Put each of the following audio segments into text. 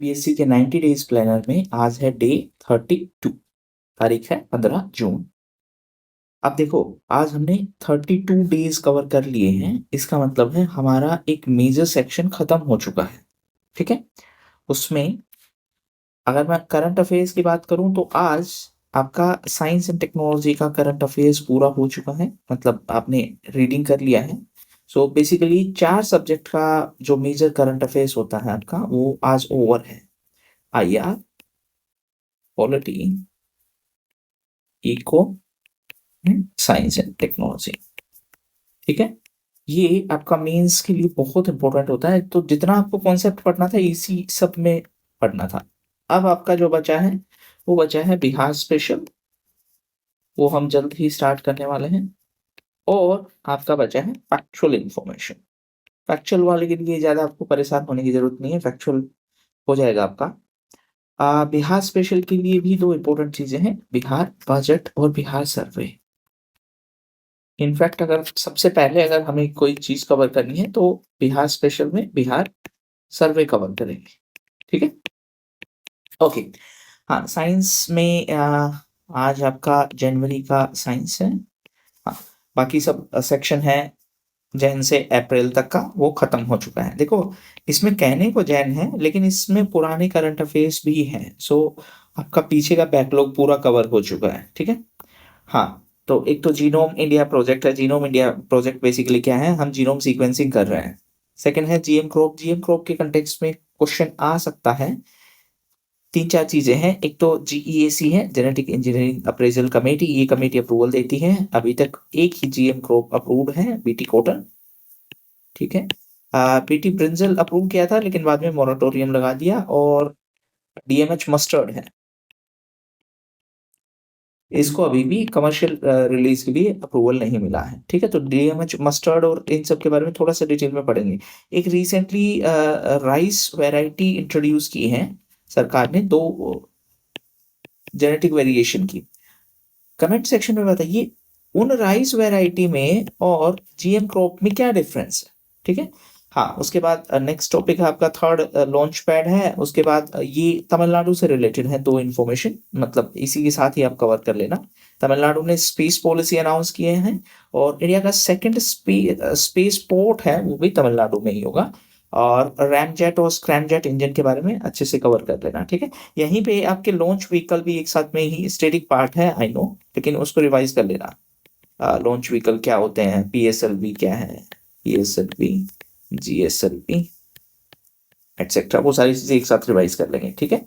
BSc के 90 days planner में आज है डे 32, तारीख है 15 जून। अब देखो, आज हमने 32 डेज कवर कर लिए हैं। इसका मतलब है हमारा एक मेजर सेक्शन खत्म हो चुका है। ठीक है, उसमें अगर मैं करंट अफेयर्स की बात करूं तो आज आपका साइंस एंड टेक्नोलॉजी का करंट अफेयर्स पूरा हो चुका है, मतलब आपने रीडिंग कर लिया है। सो बेसिकली 4 सब्जेक्ट का जो मेजर करंट अफेयर्स होता है आपका, वो आज ओवर है। IR, polity, eco, science and technology. ठीक है, ये आपका मेंस के लिए बहुत इंपॉर्टेंट होता है। तो जितना आपको कॉन्सेप्ट पढ़ना था इसी सब में पढ़ना था। अब आपका जो बचा है वो बचा है बिहार स्पेशल, वो हम जल्द ही स्टार्ट करने वाले हैं। और आपका बचा है फैक्चुअल इंफॉर्मेशन। फैक्चुअल वाले के लिए ज्यादा आपको परेशान होने की जरूरत नहीं है, फैक्चुअल हो जाएगा आपका। बिहार स्पेशल के लिए भी 2 इंपॉर्टेंट चीजें हैं, बिहार बजट और बिहार सर्वे। इनफैक्ट अगर सबसे पहले अगर हमें कोई चीज कवर करनी है तो बिहार स्पेशल में बिहार सर्वे कवर करेंगे। ठीक है, ओके। हाँ, साइंस में आज आपका जनवरी का साइंस है। हाँ, बाकी सब सेक्शन है जैन से अप्रैल तक का, वो खत्म हो चुका है। देखो, इसमें कहने को जैन है लेकिन इसमें पुराने करंट अफेयर्स भी हैं। सो आपका पीछे का बैकलॉग पूरा कवर हो चुका है। ठीक है, हाँ। तो एक तो जीनोम इंडिया प्रोजेक्ट है। जीनोम इंडिया प्रोजेक्ट बेसिकली क्या है, हम जीनोम सीक्वेंसिंग कर रहे हैं। सेकंड है जीएम क्रोप। जीएम क्रोप के कंटेक्स्ट में क्वेश्चन आ सकता है। 3-4 चीजें हैं। एक तो जीईएसी है, जेनेटिक इंजीनियरिंग अप्रेजल कमेटी। ये कमेटी अप्रूवल देती है। अभी तक एक ही जीएम क्रोप अप्रूव्ड है, बीटी कॉटन। ठीक है, बीटी ब्रिंजल अप्रूव किया था लेकिन बाद में मोराटोरियम लगा दिया। और डीएमएच मस्टर्ड है, इसको अभी भी कमर्शियल रिलीज के लिए अप्रूवल नहीं मिला है। ठीक है, तो डीएमएच मस्टर्ड और इन सब के बारे में थोड़ा सा डिटेल में पढ़ेंगे। एक रिसेंटली राइस वैरायटी इंट्रोड्यूस की है सरकार ने, 2 जेनेटिक वेरिएशन की। कमेंट सेक्शन में बताइए उन राइस वैरायटी में और जीएम क्रॉप में क्या डिफरेंस है। ठीक है, हाँ। उसके बाद नेक्स्ट टॉपिक है आपका थर्ड लॉन्च पैड है। उसके बाद ये तमिलनाडु से रिलेटेड है, 2 इन्फॉर्मेशन, मतलब इसी के साथ ही आप कवर कर लेना। तमिलनाडु ने स्पेस पॉलिसी अनाउंस किए हैं और इंडिया का सेकंड स्पेस पोर्ट है वो भी तमिलनाडु में ही होगा। और रैमजेट और स्क्रैमजेट इंजन के बारे में अच्छे से कवर कर लेना। ठीक है, यहीं पे आपके लॉन्च व्हीकल भी एक साथ में ही स्टेटिक पार्ट है, आई नो, लेकिन उसको रिवाइज कर लेना। लॉन्च व्हीकल क्या होते हैं, पीएसएलवी क्या है, पीएसएलवी, जीएसएलवी एटसेट्रा, वो सारी चीजें एक साथ रिवाइज कर लेंगे। ठीक है,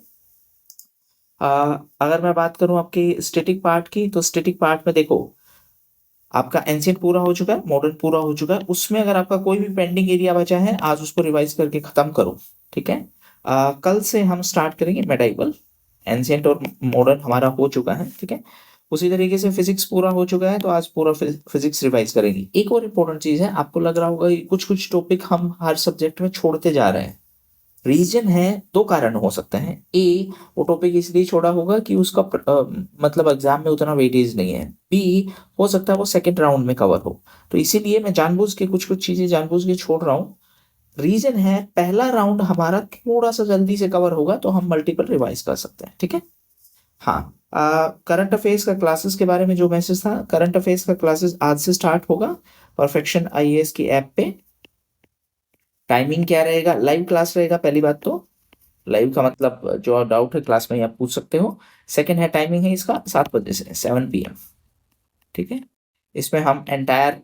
अगर मैं बात करूं आपके स्टेटिक पार्ट की, तो स्टेटिक पार्ट में देखो आपका एंशिएंट पूरा हो चुका है, मॉडर्न पूरा हो चुका है। उसमें अगर आपका कोई भी पेंडिंग एरिया बचा है आज उसको रिवाइज करके खत्म करो। ठीक है, कल से हम स्टार्ट करेंगे मेडाइवल। एंशिएंट और मॉडर्न हमारा हो चुका है। ठीक है, उसी तरीके से फिजिक्स पूरा हो चुका है तो आज पूरा फिजिक्स रिवाइज करेंगे। एक और इम्पोर्टेंट चीज है, आपको लग रहा होगा कुछ कुछ टॉपिक हम हर सब्जेक्ट में छोड़ते जा रहे हैं। रीजन है, 2 कारण हो सकते हैं। ए, वो टॉपिक इसलिए छोड़ा होगा कि उसका मतलब एग्जाम में उतना वेटेज नहीं है। बी, हो सकता है वो सेकंड राउंड में कवर हो। तो इसीलिए मैं जानबूझ के कुछ कुछ चीजें जानबूझ के छोड़ रहा हूँ। रीजन है, पहला राउंड हमारा थोड़ा सा जल्दी से कवर होगा तो हम मल्टीपल रिवाइज कर सकते हैं। ठीक है, हाँ। करंट अफेयर्स का क्लासेस के बारे में जो मैसेज था, करंट अफेयर्स का क्लासेस आज से स्टार्ट होगा परफेक्शन आईएएस की ऐप पे। टाइमिंग क्या रहेगा, लाइव क्लास रहेगा। पहली बात तो लाइव का मतलब जो डाउट है क्लास में ही आप पूछ सकते हो। सेकंड है, टाइमिंग है इसका 7 बजे से 7 PM। ठीक है, इसमें हम एंटायर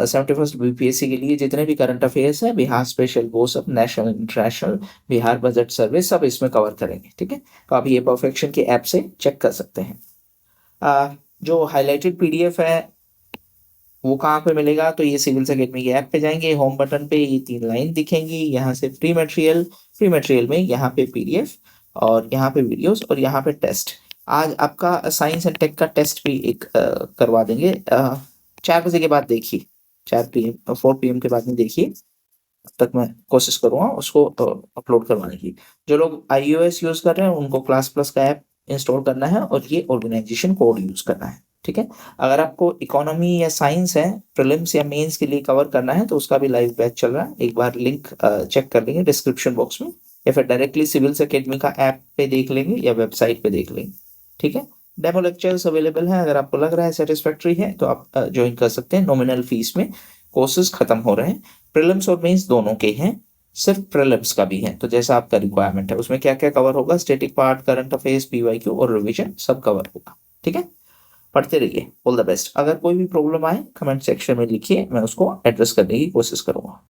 71st बीपीएससी के लिए जितने भी करंट अफेयर्स है, बिहार स्पेशल, वो सब, नेशनल इंटरनेशनल, बिहार बजट सर्वे, सब इसमें कवर करेंगे। ठीक है, तो आप ये परफेक्शन के ऐप से चेक कर सकते हैं। जो हाईलाइटेड पीडीएफ है वो कहाँ पे मिलेगा, तो ये सिविल्स अकेडमी के ऐप पे जाएंगे, होम बटन पे ये 3 लाइन दिखेंगी, यहाँ से फ्री मटेरियल, फ्री मटेरियल में यहाँ पे पीडीएफ और यहाँ पे वीडियोस और यहाँ पे टेस्ट। आज आपका साइंस एंड टेक का टेस्ट भी एक करवा देंगे। 4 बजे के बाद देखिए, 4 PM 4 PM के बाद में देखिए। तब तक मैं कोशिश करूँगा उसको अपलोड करवाने की। जो लोग iOS यूज कर रहे हैं उनको क्लास प्लस का ऐप इंस्टॉल करना है और ये ऑर्गेनाइजेशन कोड यूज करना है। ठीक है, अगर आपको इकोनॉमी या साइंस है, प्रीलिम्स या मेंस के लिए कवर करना है तो उसका भी लाइव बैच चल रहा है। एक बार लिंक चेक कर लेंगे डिस्क्रिप्शन बॉक्स में, या फिर डायरेक्टली सिविल्स एकेडमी का ऐप पे देख लेंगे या वेबसाइट पे देख लेंगे, ठीक है। डेमो लेक्चर्स अवेलेबल हैं, अगर आपको लग रहा है सेटिस्फैक्ट्री है तो आप ज्वाइन कर सकते हैं। नॉमिनल फीस में कोर्सेज खत्म हो रहे हैं, प्रीलिम्स और मेंस दोनों के हैं, सिर्फ प्रीलिम्स का भी है। तो जैसा आपका रिक्वायरमेंट है उसमें क्या क्या कवर होगा, static part, current affairs, PYQ और रिवीजन सब कवर होगा, ठीक है। पढ़ते रहिए, ऑल द बेस्ट। अगर कोई भी प्रॉब्लम आए कमेंट सेक्शन में लिखिए, मैं उसको एड्रेस करने की कोशिश करूंगा।